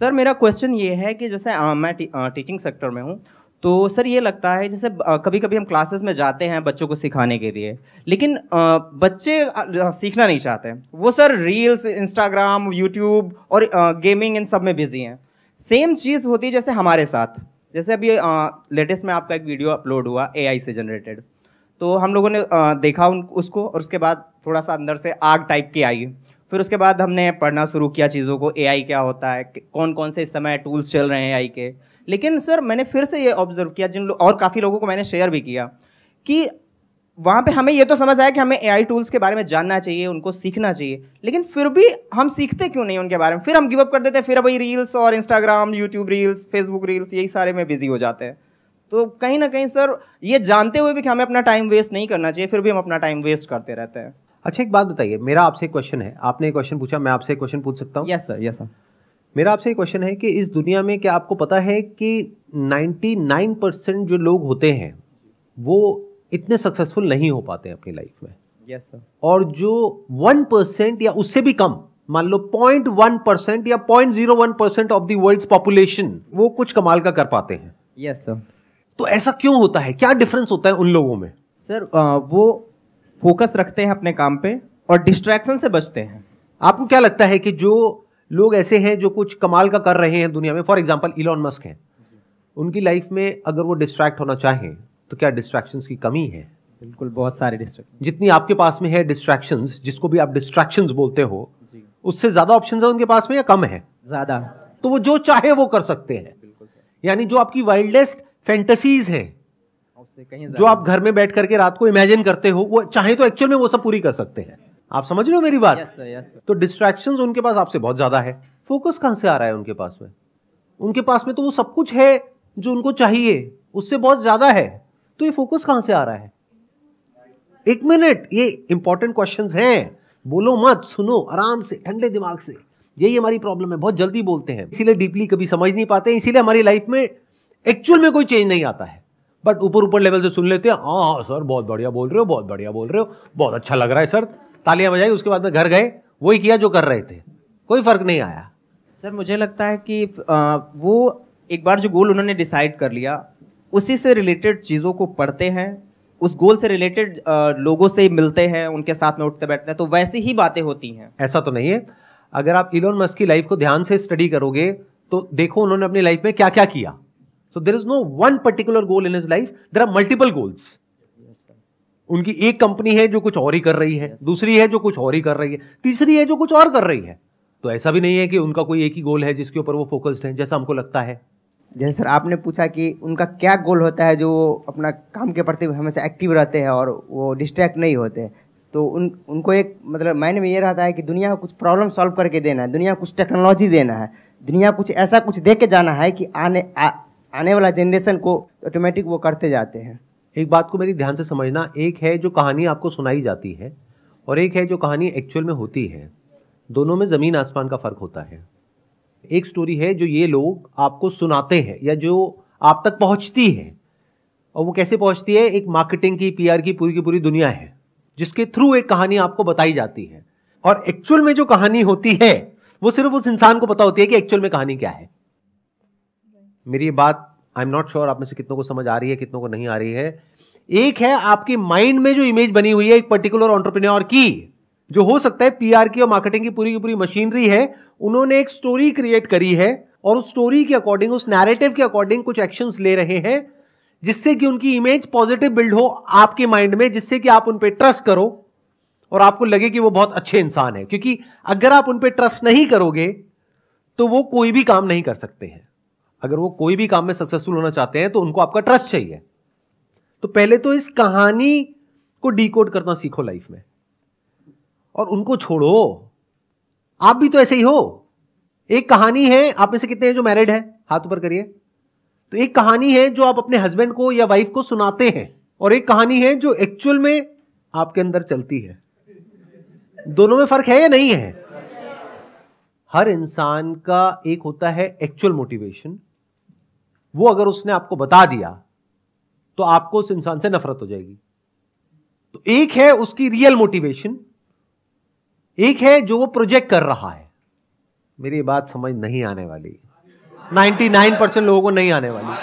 Sir मेरा question ये है कि जैसे मैं टीचिंग सेक्टर में हूँ। तो सर ये लगता है जैसे कभी कभी हम क्लासेस में जाते हैं बच्चों को सिखाने के लिए, लेकिन बच्चे सीखना नहीं चाहते। वो सर रील्स, इंस्टाग्राम, यूट्यूब और गेमिंग इन सब में बिजी हैं। सेम चीज़ होती है जैसे हमारे साथ। जैसे अभी लेटेस्ट में आपका एक वीडियो अपलोड हुआ एआई से जनरेटेड। तो हम लोगों ने देखा उसको, और उसके बाद थोड़ा सा अंदर से आग टाइप की आई। फिर उसके बाद हमने पढ़ना शुरू किया चीज़ों को, एआई क्या होता है, कौन कौन से इस समय टूल्स चल रहे हैं एआई के। लेकिन सर मैंने फिर से ये ऑब्जर्व किया, और काफ़ी लोगों को मैंने शेयर भी किया, कि वहाँ पे हमें ये तो समझ आया कि हमें एआई टूल्स के बारे में जानना चाहिए, उनको सीखना चाहिए, लेकिन फिर भी हम सीखते क्यों नहीं उनके बारे में। फिर हम गिव अप कर देते हैं, फिर वही रील्स और Instagram, YouTube reels, Facebook reels, यही सारे में बिजी हो जाते हैं। तो कहीं ना कहीं सर ये जानते हुए भी कि हमें अपना टाइम वेस्ट नहीं करना चाहिए, फिर भी हम अपना टाइम वेस्ट करते रहते हैं। अच्छा, एक बात बताइए, मेरा आपसे एक क्वेश्चन है। आपने एक क्वेश्चन पूछा, मैं आपसे एक क्वेश्चन पूछ सकता हूँ? Yes sir, yes sir. मेरा आपसे एक क्वेश्चन है कि इस दुनिया में क्या आपको पता है कि 99% जो लोग होते हैं वो इतने सक्सेसफुल नहीं हो पाते हैं अपनी लाइफ में। Yes sir. और जो 1% या उससे भी कम, मान लो 0.1% या 0.01% ऑफ द वर्ल्ड्स पॉपुलेशन, वो कुछ कमाल का कर पाते हैं। Yes sir. तो ऐसा क्यों होता है? क्या डिफरेंस होता है उन लोगों में? सर वो फोकस रखते हैं अपने काम पे और डिस्ट्रैक्शन से बचते हैं। आपको क्या लगता है कि जो लोग ऐसे हैं जो कुछ कमाल का कर रहे हैं दुनिया में, फॉर एग्जांपल इलॉन मस्क हैं, उनकी लाइफ में अगर वो डिस्ट्रैक्ट होना चाहें तो क्या डिस्ट्रैक्शंस की कमी है? बिल्कुल, बहुत सारे डिस्ट्रैक्शन। जितनी आपके पास में है डिस्ट्रैक्शंस, जिसको भी आप डिस्ट्रैक्शंस बोलते हो, जी। उससे ज्यादा ऑप्शंस है उनके पास में या कम है? ज्यादा। तो वो जो चाहे वो कर सकते हैं। बिल्कुल सर। यानी जो आपकी वाइल्डेस्ट फैंटेसीज हैं, उससे कहीं जो आप घर में बैठ करके रात को इमेजिन करते हो, वो चाहे तो एक्चुअल में वो सब पूरी कर सकते हैं। आप समझ रहे हो मेरी बात? Yes sir, yes sir. तो डिस्ट्रैक्शंस उनके पास आपसे बहुत ज्यादा है। फोकस कहां से आ रहा है उनके पास में? उनके पास में तो वो सब कुछ है जो उनको चाहिए, उससे बहुत ज्यादा है। तो ये फोकस कहां से आ रहा है? एक मिनट, ये इंपॉर्टेंट क्वेश्चंस हैं, बोलो मत, सुनो आराम से, ठंडे दिमाग से। यही हमारी प्रॉब्लम है, बहुत जल्दी बोलते हैं, इसीलिए डीपली कभी समझ नहीं पाते, इसीलिए हमारी लाइफ में एक्चुअल में कोई चेंज नहीं आता है। बट ऊपर ऊपर लेवल से सुन लेते हैं, हाँ सर बहुत बढ़िया बोल रहे हो, बहुत बढ़िया बोल रहे हो, बहुत अच्छा लग रहा है सर, तालियां बजाई। उसके बाद में घर गए, वही किया जो कर रहे थे, कोई फर्क नहीं आया। सर मुझे लगता है कि वो एक बार जो गोल उन्होंने डिसाइड कर लिया, उसी से रिलेटेड चीज़ों को पढ़ते हैं, उस गोल से रिलेटेड लोगों से मिलते हैं, उनके साथ में उठते बैठते हैं, तो वैसी ही बातें होती हैं। ऐसा तो नहीं है। अगर आप इलोन मस्क की लाइफ को ध्यान से स्टडी करोगे तो देखो उन्होंने अपनी लाइफ में क्या क्या किया। So there is no one particular goal in his life, there are multiple goals. उनकी एक कंपनी है जो कुछ और ही कर रही है, दूसरी है जो कुछ और ही कर रही है, तीसरी है जो कुछ और कर रही है। तो ऐसा भी नहीं है कि उनका कोई एक ही गोल है जिसके ऊपर वो फोकस्ड है, जैसा हमको लगता है। जैसे सर आपने पूछा कि उनका क्या गोल होता है, जो अपना काम के प्रति हमेशा एक्टिव रहते हैं और वो डिस्ट्रैक्ट नहीं होते। तो उनको एक मतलब माइंड में ये रहता है कि दुनिया को कुछ प्रॉब्लम सॉल्व करके देना है, दुनिया को कुछ टेक्नोलॉजी देना है, दुनिया कुछ ऐसा कुछ दे के जाना है कि आने वाला जनरेशन को ऑटोमेटिक वो करते जाते हैं। एक बात को मेरी ध्यान से समझना, एक है जो कहानी आपको सुनाई जाती है और एक है जो कहानी एक्चुअल में होती है। दोनों में जमीन आसमान का फर्क होता है। एक स्टोरी है जो ये लोग आपको सुनाते हैं या जो आप तक पहुंचती है, और वो कैसे पहुंचती है? एक मार्केटिंग की, पीआर की पूरी दुनिया है जिसके थ्रू एक कहानी आपको बताई जाती है। और एक्चुअल में जो कहानी होती है वो सिर्फ उस इंसान को पता होती है कि एक्चुअल में कहानी क्या है। मेरी ये बात आई एम नॉट श्योर आप में से कितनों को समझ आ रही है, कितनों को नहीं आ रही है। एक है आपके माइंड में जो इमेज बनी हुई है एक पर्टिकुलर एंटरप्रेन्योर की, जो हो सकता है पीआर की और मार्केटिंग की पूरी मशीनरी है, उन्होंने एक स्टोरी क्रिएट करी है और उस स्टोरी के अकॉर्डिंग, उस नैरेटिव के अकॉर्डिंग कुछ एक्शंस ले रहे हैं जिससे कि उनकी इमेज पॉजिटिव बिल्ड हो आपके माइंड में, जिससे कि आप उन पे ट्रस्ट करो और आपको लगे कि वो बहुत अच्छे इंसान है। क्योंकि अगर आप उन पे ट्रस्ट नहीं करोगे तो वो कोई भी काम नहीं कर सकते हैं। अगर वो कोई भी काम में सक्सेसफुल होना चाहते हैं तो उनको आपका ट्रस्ट चाहिए। तो पहले तो इस कहानी को डिकोड करना सीखो लाइफ में, और उनको छोड़ो। आप भी तो ऐसे ही हो। एक कहानी है, आप में से कितने हैं जो मैरिड है? हाथ ऊपर करिए। तो एक कहानी है जो आप अपने हस्बैंड को या वाइफ को सुनाते हैं, और एक कहानी है जो एक्चुअल में आपके अंदर चलती है। दोनों में फर्क है या नहीं है? हर इंसान का एक होता है एक्चुअल मोटिवेशन, वो अगर उसने आपको बता दिया तो आपको उस इंसान से नफरत हो जाएगी। तो एक है उसकी रियल मोटिवेशन, एक है जो वो प्रोजेक्ट कर रहा है। मेरी बात समझ नहीं आने वाली। 99% लोगों को नहीं आने वाली।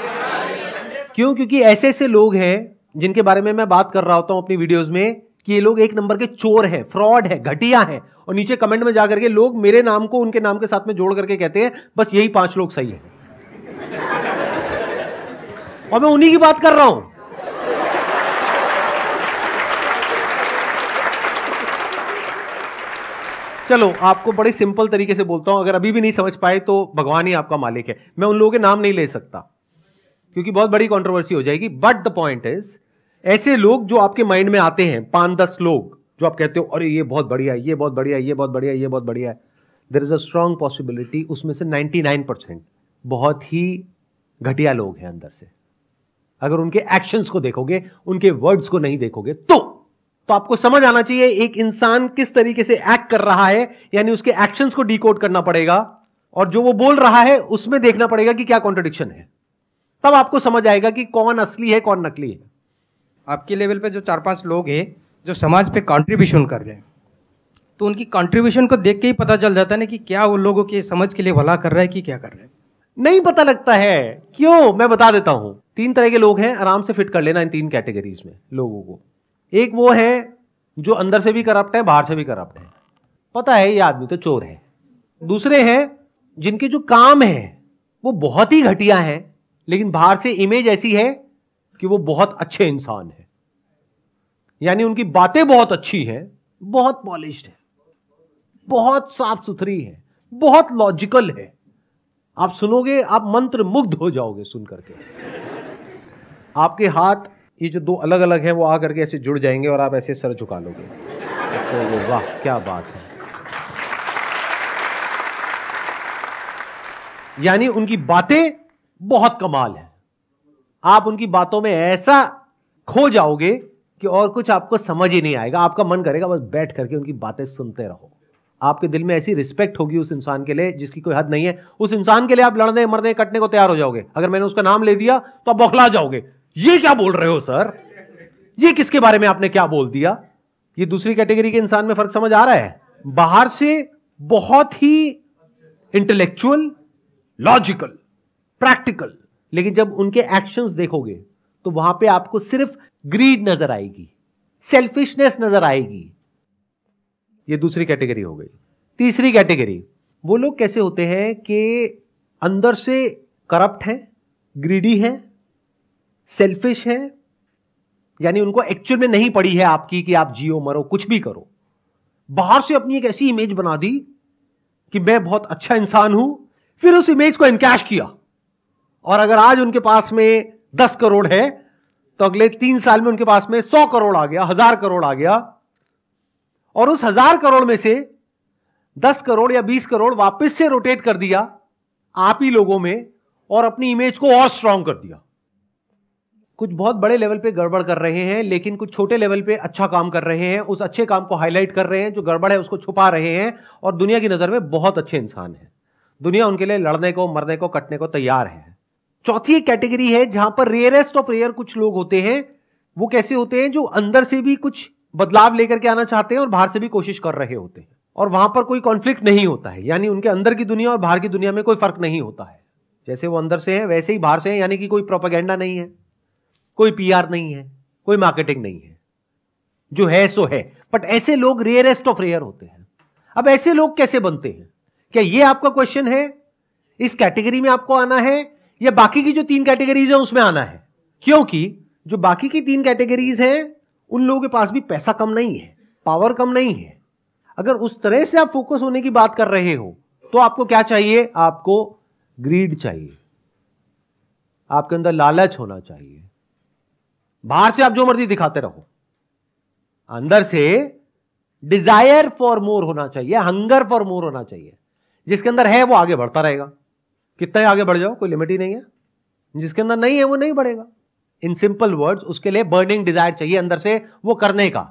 क्यों? क्योंकि ऐसे ऐसे लोग हैं जिनके बारे में मैं बात कर रहा होता हूं अपनी वीडियोस में कि ये लोग एक नंबर के चोर हैं, फ्रॉड है, घटिया हैं, और नीचे कमेंट में जाकर के लोग मेरे नाम को उनके नाम के साथ में जोड़ करके कहते हैं बस यही 5 लोग सही हैं। और मैं उन्हीं की बात कर रहा हूं। चलो आपको बड़े सिंपल तरीके से बोलता हूं, अगर अभी भी नहीं समझ पाए तो भगवान ही आपका मालिक है। मैं उन लोगों के नाम नहीं ले सकता क्योंकि बहुत बड़ी कंट्रोवर्सी हो जाएगी। बट द पॉइंट इज, ऐसे लोग जो आपके माइंड में आते हैं 5-10 लोग जो आप कहते हो अरे ये बहुत बढ़िया है, ये बहुत बढ़िया है, ये बहुत बढ़िया है, ये बहुत बढ़िया है, there is a strong possibility उसमें से 99% बहुत ही घटिया लोग हैं अंदर से। अगर उनके एक्शंस को देखोगे, उनके वर्ड्स को नहीं देखोगे तो आपको समझ आना चाहिए एक इंसान किस तरीके से एक्ट कर रहा है, यानी उसके एक्शंस को डिकोड करना पड़ेगा और जो वो बोल रहा है उसमें देखना पड़ेगा कि क्या कॉन्ट्रडिक्शन है। तब आपको समझ आएगा कि कौन असली है कौन नकली है। आपके लेवल पे जो 4-5 लोग हैं जो समाज पे कंट्रीब्यूशन कर रहे हैं, तो उनकी कंट्रीब्यूशन को देख के ही पता चल जाता है ना कि क्या वो लोगों के समझ के लिए भला कर रहा है कि क्या कर रहे हैं। नहीं पता लगता है। क्यों? मैं बता देता हूं। 3 तरह के लोग हैं, आराम से फिट कर लेना इन 3 कैटेगरीज में लोगों को। एक वो है जो अंदर से भी करप्ट है, बाहर से भी करप्ट है, पता है ये आदमी तो चोर है। दूसरे हैं जिनके जो काम है वो बहुत ही घटिया है, लेकिन बाहर से इमेज ऐसी है कि वो बहुत अच्छे इंसान है, यानी उनकी बातें बहुत अच्छी हैं, बहुत पॉलिश्ड है, बहुत साफ सुथरी है, बहुत लॉजिकल है। आप सुनोगे आप मंत्र मुग्ध हो जाओगे सुन करके। आपके हाथ ये जो 2 अलग अलग हैं वो आकर के ऐसे जुड़ जाएंगे और आप ऐसे सर झुका लोगे तो वाह क्या बात है। यानी उनकी बातें बहुत कमाल है, आप उनकी बातों में ऐसा खो जाओगे कि और कुछ आपको समझ ही नहीं आएगा। आपका मन करेगा बस बैठ करके उनकी बातें सुनते रहो। आपके दिल में ऐसी रिस्पेक्ट होगी उस इंसान के लिए जिसकी कोई हद नहीं है। उस इंसान के लिए आप लड़ने मरने कटने को तैयार हो जाओगे। अगर मैंने उसका नाम ले दिया तो आप बौखला जाओगे, ये क्या बोल रहे हो सर, ये किसके बारे में आपने क्या बोल दिया। ये दूसरी कैटेगरी के इंसान में फर्क समझ आ रहा है। बाहर से बहुत ही इंटेलेक्चुअल, लॉजिकल, प्रैक्टिकल, लेकिन जब उनके एक्शंस देखोगे तो वहां पे आपको सिर्फ ग्रीड नजर आएगी, सेल्फिशनेस नजर आएगी। ये दूसरी कैटेगरी हो गई। तीसरी कैटेगरी, वो लोग कैसे होते हैं कि अंदर से करप्ट है, ग्रीडी है, सेल्फिश है, यानी उनको एक्चुअल में नहीं पड़ी है आपकी कि आप जियो मरो कुछ भी करो। बाहर से अपनी एक ऐसी इमेज बना दी कि मैं बहुत अच्छा इंसान हूं, फिर उस इमेज को एनकैश किया, और अगर आज उनके पास में 10 करोड़ है तो अगले 3 साल में उनके पास में 100 करोड़ आ गया, 1000 करोड़ आ गया, और उस 1000 करोड़ में से 10 करोड़ या 20 करोड़ वापस से रोटेट कर दिया आप ही लोगों में और अपनी इमेज को और स्ट्रांग कर दिया। कुछ बहुत बड़े लेवल पे गड़बड़ कर रहे हैं, लेकिन कुछ छोटे लेवल पे अच्छा काम कर रहे हैं, उस अच्छे काम को हाईलाइट कर रहे हैं, जो गड़बड़ है उसको छुपा रहे हैं, और दुनिया की नजर में बहुत अच्छे इंसान हैं। दुनिया उनके लिए लड़ने को, मरने को, कटने को तैयार है। चौथी एक कैटेगरी है जहां पर रेयरेस्ट ऑफ रेयर कुछ लोग होते हैं। वो कैसे होते हैं? जो अंदर से भी कुछ बदलाव लेकर के आना चाहते हैं और बाहर से भी कोशिश कर रहे होते हैं, और वहां पर कोई कॉन्फ्लिक्ट नहीं होता है, यानी उनके अंदर की दुनिया और बाहर की दुनिया में कोई फर्क नहीं होता है। जैसे वो अंदर से है वैसे ही बाहर से है, यानी कि कोई प्रोपेगेंडा नहीं है, कोई पीआर नहीं है, कोई मार्केटिंग नहीं है, जो है सो है। बट ऐसे लोग रेयरेस्ट ऑफ रेयर होते हैं। अब ऐसे लोग कैसे बनते हैं? क्या ये आपका क्वेश्चन है? इस कैटेगरी में आपको आना है या बाकी की जो 3 कैटेगरीज है उसमें आना है? क्योंकि जो बाकी की 3 कैटेगरीज हैं उन लोगों के पास भी पैसा कम नहीं है, पावर कम नहीं है। अगर उस तरह से आप फोकस होने की बात कर रहे हो तो आपको क्या चाहिए? आपको ग्रीड चाहिए, आपके अंदर लालच होना चाहिए। बाहर से आप जो मर्जी दिखाते रहो, अंदर से डिजायर फॉर मोर होना चाहिए, हंगर फॉर मोर होना चाहिए। जिसके अंदर है वो आगे बढ़ता रहेगा, कितना ही आगे बढ़ जाओ कोई लिमिट ही नहीं है। जिसके अंदर नहीं है वो नहीं बढ़ेगा। इन सिंपल वर्ड्स, उसके लिए बर्निंग डिजायर चाहिए अंदर से वो करने का।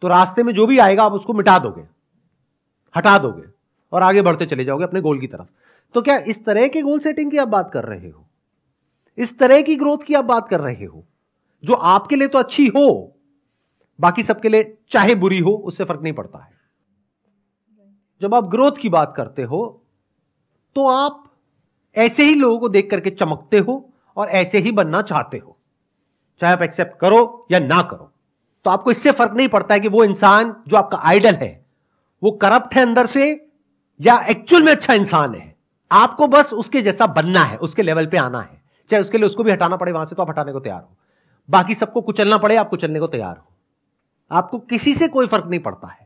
तो रास्ते में जो भी आएगा आप उसको मिटा दोगे, हटा दोगे और आगे बढ़ते चले जाओगे अपने गोल की तरफ। तो क्या इस तरह के गोल सेटिंग की आप बात कर रहे हो? इस तरह की ग्रोथ की आप बात कर रहे हो जो आपके लिए तो अच्छी हो, बाकी सबके लिए चाहे बुरी हो उससे फर्क नहीं पड़ता है। जब आप ग्रोथ की बात करते हो तो आप ऐसे ही लोगों को देख करके चमकते हो और ऐसे ही बनना चाहते हो, चाहे आप एक्सेप्ट करो या ना करो। तो आपको इससे फर्क नहीं पड़ता है कि वो इंसान जो आपका आइडल है वो करप्ट है अंदर से या एक्चुअल में अच्छा इंसान है। आपको बस उसके जैसा बनना है, उसके लेवल पे आना है, चाहे उसके लिए उसको भी हटाना पड़े वहां से तो आप हटाने को तैयार हो, बाकी सबको कुचलना पड़े आप कुचलने को तैयार हो। आपको किसी से कोई फर्क नहीं पड़ता है।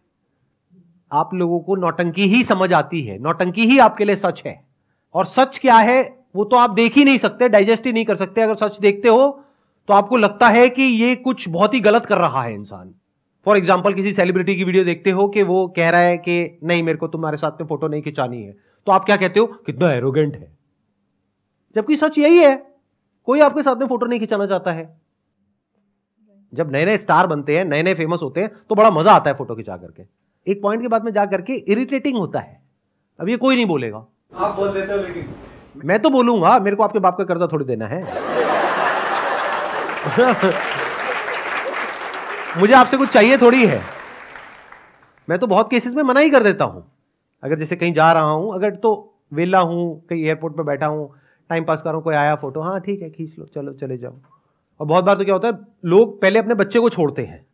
आप लोगों को नौटंकी ही समझ आती है, नौटंकी ही आपके लिए सच है। और सच क्या है वो तो आप देख ही नहीं सकते, डाइजेस्ट ही नहीं कर सकते। अगर सच देखते हो तो आपको लगता है कि ये कुछ बहुत ही गलत कर रहा है इंसान। फॉर एग्जाम्पल किसी सेलिब्रिटी की वीडियो देखते हो कि वो कह रहा है कि नहीं मेरे को तुम्हारे साथ में फोटो नहीं खिंचानी है, तो आप क्या कहते हो, कितना एरोगेंट है। जबकि सच यही है, कोई आपके साथ में फोटो नहीं खिंचाना चाहता है। जब नए नए स्टार बनते हैं, नए नए फेमस होते हैं तो बड़ा मजा आता है फोटो खिंचा करके। एक पॉइंट के बाद में जा करके इरिटेटिंग होता है। अब ये कोई नहीं बोलेगा, आप बोल देते हो, लेकिन मैं तो बोलूंगा, मेरे को आपके बाप का कर्जा थोड़ी देना है। मुझे आपसे कुछ चाहिए थोड़ी है। मैं तो बहुत केसेस में मना ही कर देता हूं। अगर जैसे कहीं जा रहा हूं, अगर तो वेला हूं, कहीं एयरपोर्ट पे बैठा हूं, टाइम पास कर रहा हूं, कोई आया फोटो, हाँ ठीक है खींच लो, चलो चले जाओ। और बहुत बार तो क्या होता है, लोग पहले अपने बच्चे को छोड़ते हैं,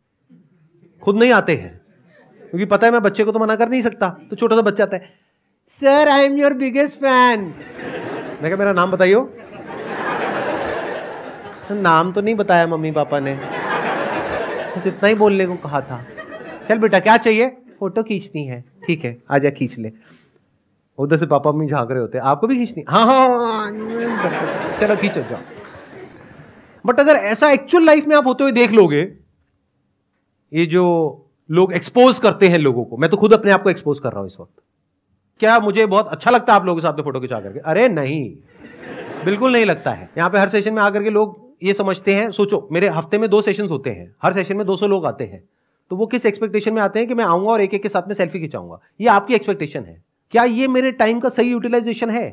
खुद नहीं आते हैं, क्योंकि पता है मैं बच्चे को तो मना कर नहीं सकता। तो छोटा सा बच्चा आता है, sir I am your biggest fan. मैं कहा मेरा नाम बताइयो। नाम तो नहीं बताया मम्मी पापा ने, बस इतना ही बोलने को कहा था। चल बेटा क्या चाहिए, फोटो खींचनी है, ठीक है आजा खींच ले। उधर से पापा मम्मी झांक रहे होते हैं, आपको भी खींचनी, हाँ हाँ चलो खींचो जाओ। बट अगर ऐसा एक्चुअल लाइफ में आप होते हुए देख लोगे, ये जो लोग एक्सपोज करते हैं लोगों को, मैं तो खुद अपने आप को एक्सपोज कर रहा हूं इस वक्त, क्या मुझे बहुत अच्छा लगता है आप लोगों के साथ में फोटो खिंचा करके? अरे नहीं, बिल्कुल नहीं लगता है। यहां पे हर सेशन में आकर के लोग ये समझते हैं, सोचो मेरे हफ्ते में 2 सेशंस होते हैं, हर सेशन में 200 लोग आते हैं, तो वो किस एक्सपेक्टेशन में आते हैं कि मैं आऊंगा और एक एक के साथ में सेल्फी खिंचाऊंगा। ये आपकी एक्सपेक्टेशन है। क्या ये मेरे टाइम का सही यूटिलाइजेशन है?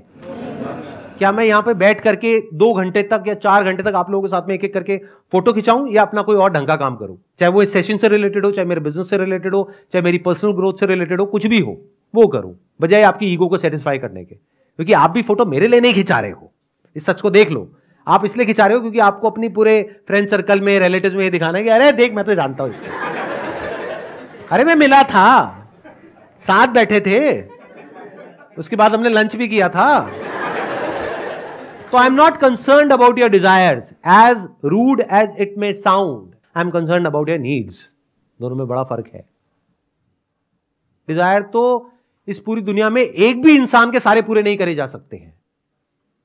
क्या मैं यहां पे बैठ करके 2 घंटे तक या 4 घंटे तक आप लोगों के साथ में एक एक करके फोटो खिंचाऊं, या अपना कोई और ढंग का काम करूं? चाहे वो इस सेशन से रिलेटेड हो, चाहे मेरे बिजनेस से रिलेटेड हो, चाहे मेरी पर्सनल ग्रोथ से रिलेटेड हो, कुछ भी हो वो करूं, बजाय आपकी ईगो को सेटिस्फाई करने के। क्योंकि आप भी फोटो मेरे लिए नहीं खिंचा रहे हो, इस सच को देख लो। आप इसलिए खिंचा रहे हो क्योंकि आपको अपनी पूरे फ्रेंड सर्कल में, रिलेटिव्स में ये दिखाना है कि अरे देख मैं तो जानता हूं इसको, अरे मैं मिला था, साथ बैठे थे, उसके बाद हमने लंच भी किया था। So I am not concerned about your desires, as rude as it may sound. I am concerned about your needs. दोनों में बड़ा फर्क है। डिजायर तो इस पूरी दुनिया में एक भी इंसान के सारे पूरे नहीं करे जा सकते हैं।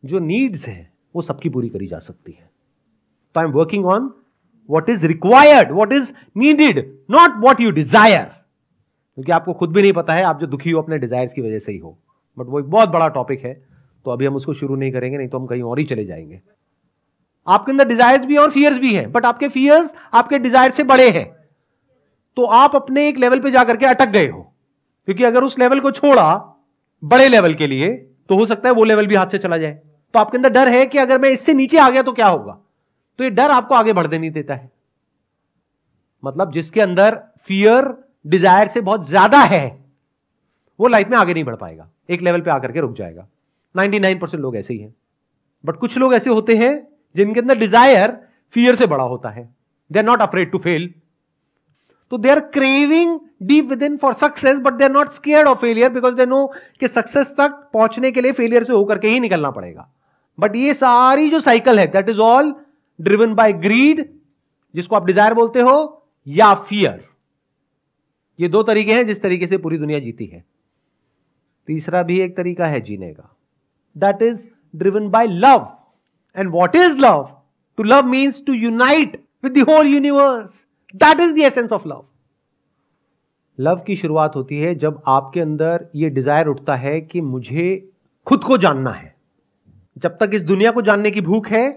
जो नीड्स हैं वो सबकी पूरी करी जा सकती है। तो I am working on what is required, what is needed, not what you desire. क्योंकि आपको खुद भी नहीं पता है, आप जो दुखी हो अपने डिजायर्स की वजह से ही हो। बट वो एक बहुत बड़ा टॉपिक है, तो अभी हम उसको शुरू नहीं करेंगे, नहीं तो हम कहीं और ही चले जाएंगे। आपके अंदर डिजायर्स भी और फियर्स भी हैं, बट आपके फियर्स आपके डिजायर से बड़े हैं। तो आप अपने एक लेवल पे जाकर के अटक गए हो, क्योंकि अगर उस लेवल को छोड़ा बड़े लेवल के लिए, तो हो सकता है वो लेवल भी हाथ से चला जाए। तो आपके अंदर डर है कि अगर मैं इससे नीचे आ गया तो क्या होगा। तो ये डर आपको आगे बढ़ने नहीं देता है। मतलब जिसके अंदर फियर डिजायर से बहुत ज्यादा है, वो लाइफ में आगे नहीं बढ़ पाएगा, एक लेवल पे आकर के रुक जाएगा। 99% लोग ऐसे ही हैं। बट कुछ लोग ऐसे होते हैं जिनके अंदर डिजायर फियर से बड़ा होता है। They are not afraid to fail, तो they are craving deep within for success, but they are not scared of failure, because they know कि सक्सेस तक पहुंचने के लिए फेलियर से होकर के ही निकलना पड़ेगा। बट ये सारी जो साइकिल है, that is all driven by greed, जिसको आप डिजायर बोलते हो, या फियर। ये 2 तरीके हैं जिस तरीके से पूरी दुनिया जीती है। तीसरा भी एक तरीका है जीने का, that is driven by love. And what is love? To love means to unite with the whole universe. That is the essence of love. Love की शुरुआत होती है जब आपके अंदर यह डिजायर उठता है कि मुझे खुद को जानना है। जब तक इस दुनिया को जानने की भूख है,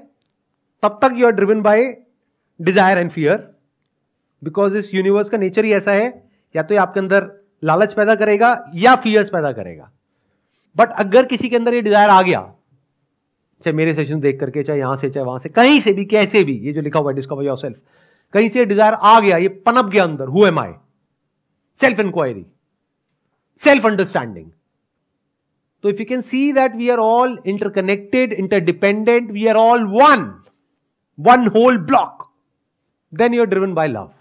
तब तक you are driven by desire and fear, because इस यूनिवर्स का नेचर ही ऐसा है, या तो ये आपके अंदर लालच पैदा करेगा या फियर्स पैदा करेगा। बट अगर किसी के अंदर ये डिजायर आ गया, चाहे मेरे सेशन देख करके, चाहे यहां से, चाहे वहां से, कहीं से भी, कैसे भी, ये जो लिखा हुआ है डिस्कवर योरसेल्फ, कहीं से डिजायर आ गया, ये पनप गया अंदर, who am I, self inquiry, self understanding, तो if you can see that we are all interconnected, interdependent, we are all one whole block, then you're driven by love.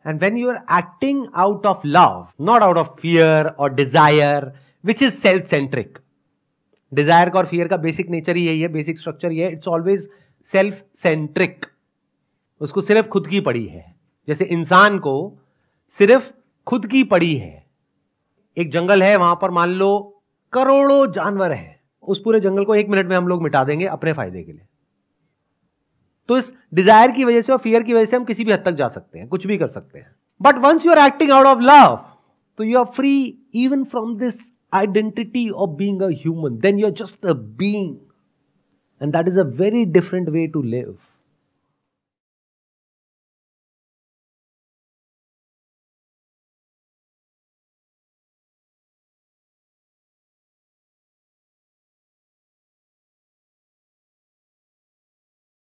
And when you are acting out of love, not out of fear or desire, which is self-centric. Desire का और fear का basic nature ही यही है, basic structure ये है, it's always self-centric. उसको सिर्फ खुद की पड़ी है. जैसे इंसान को सिर्फ खुद की पड़ी है. एक जंगल है, वहां पर मान लो करोड़ों जानवर हैं. उस पूरे जंगल को 1 मिनट में हम लोग मिटा देंगे अपने फायदे के लिए. तो इस डिजायर की वजह से और फियर की वजह से हम किसी भी हद तक जा सकते हैं, कुछ भी कर सकते हैं. But once you are acting out of love, तो you are free even from this identity of being a human. Then you are just a being, and that is a very different way to live.